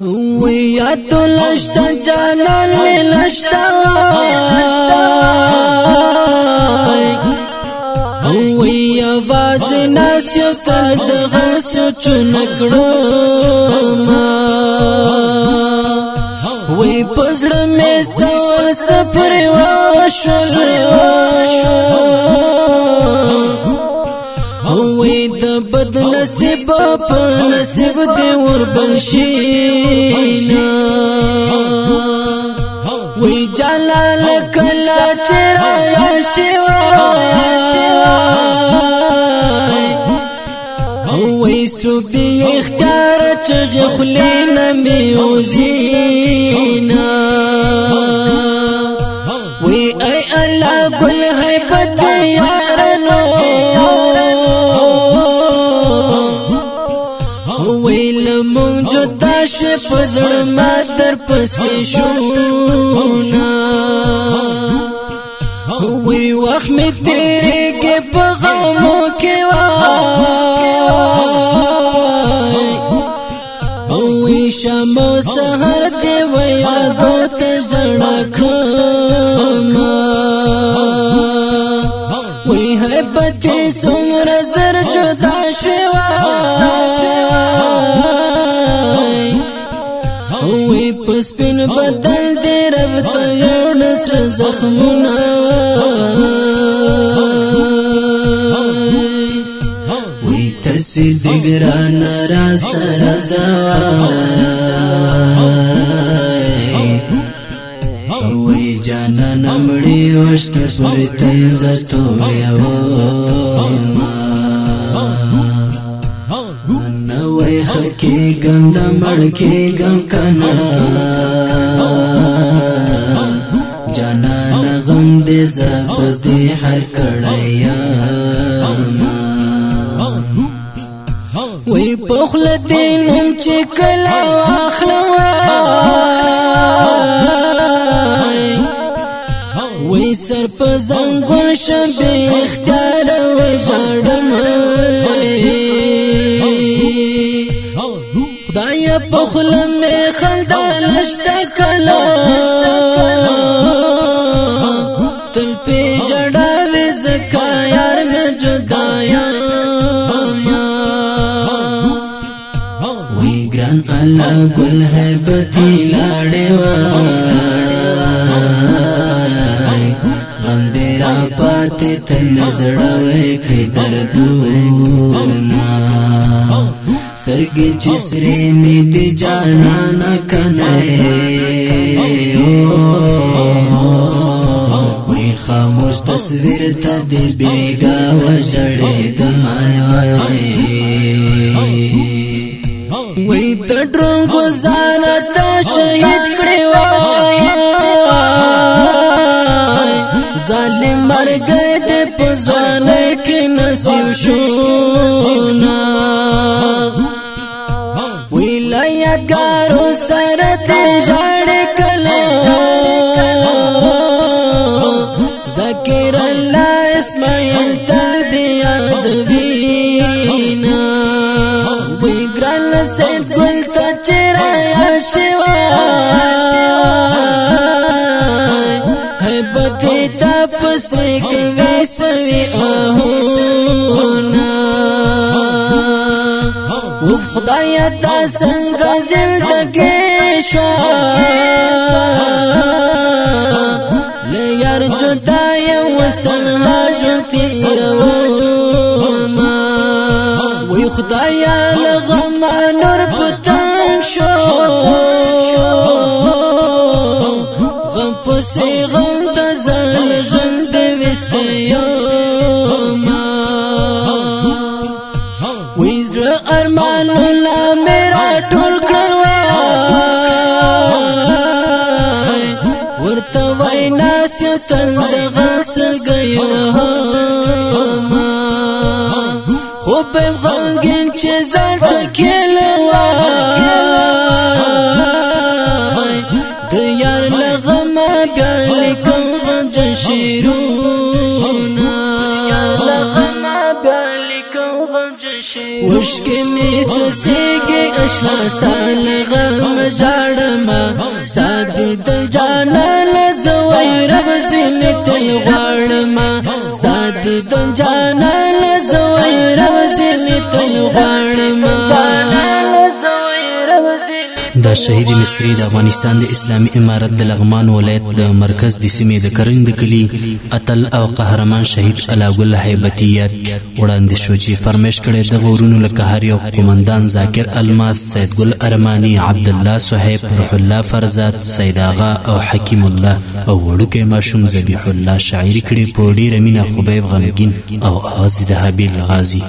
ويا تلشت جانان ملشتا ويا باز ناس يفتل دغسو چنکڑو ما وي پزڑ میں سوال سفر واشل وي د بد نصیب په نصیب دی ور بلشینا وي جلال کلا چرا شوا وي سوبي اختیار چغ خلینا میوزینا وي اي الله گل حیبت یارنو ویلمون جدا شوی پزړ ما در پسې شونا وی وخت می تیرېږي په غمو کې وی شمو سحر دی و یادو ته ژړا کړم وی حیبت څومره زر جدا شوی سپین بدل دی رب ته یو نسر زخمونه وی تسی دګران را سره وی جانان مړی وشک پر تنزتو یو وی خکی گم نمڑ کی گم کنا جانان غم دی زبد دی حر کڑیا وی پخل دینم چی کلا واخلوائی وی سر پا زنگل شبی اختیار و جاڑمائی خدایا پخل میں خلدا لشتا کلا تل پی جڑاوی زکا یار میں جدایا وی گران اللہ گل ہے بتی لاڑے وائی غم دیرا پاتے تن زڑاوی کھئی دردونا سترگی چسری می دی جانانا کنائے وی خاموش تصویر تا دی بیگا و جڑی دمائی وی تڑرون گزانا تا شہید کڑی وائی ظالم مر گئے دے پزوانے کی نصیب شونا یادگارو سرت جاڑ کلا ذکر اللہ اسماعیل تل دی یاد بینا وی گران سید گل تا چرایا شوائی حیبتی تا پسیک ویسوی آہونا خدایا تا سنگا زندگی شوا لیار جدایا وستنها جن تیروما وی خدایا لغما نور پتنگ شو غم پسی غم دزل جن دوستیوما ویزر ارمانونا میرا ټول کړلوای ورته وای ناس تل د غسل گئی ما خو په غنګین چې ځان تکلوای د یار لغما بیا لیکم غم جشیرونا لغما بیا لیکم غم جشیرونا وشکې می سسېږي اشنا ستال غم جاړما ستاد د جانان زوی رب زلت الغړما ستاد د جانان زوی رب زلت الغړما دا شهید مصری د افغانستان د اسلامي امارت د لغمان ولایت د مرکز د سیمې د کرنج د کلی اتل او قهرمان شهید علاءګل هیبتیات وړاندې شو چې فرمایش کړي د غورونو لکه هر یو قومندان ذاکر الماس سید ګل ارمانی عبد الله صہیب روح الله فرزاد سید آغا او حکیم الله او وړوکی ماشوم ذبیح الله شاعری کړي په ډیره مینه خبیب غمگین او اواز د حبیب غازی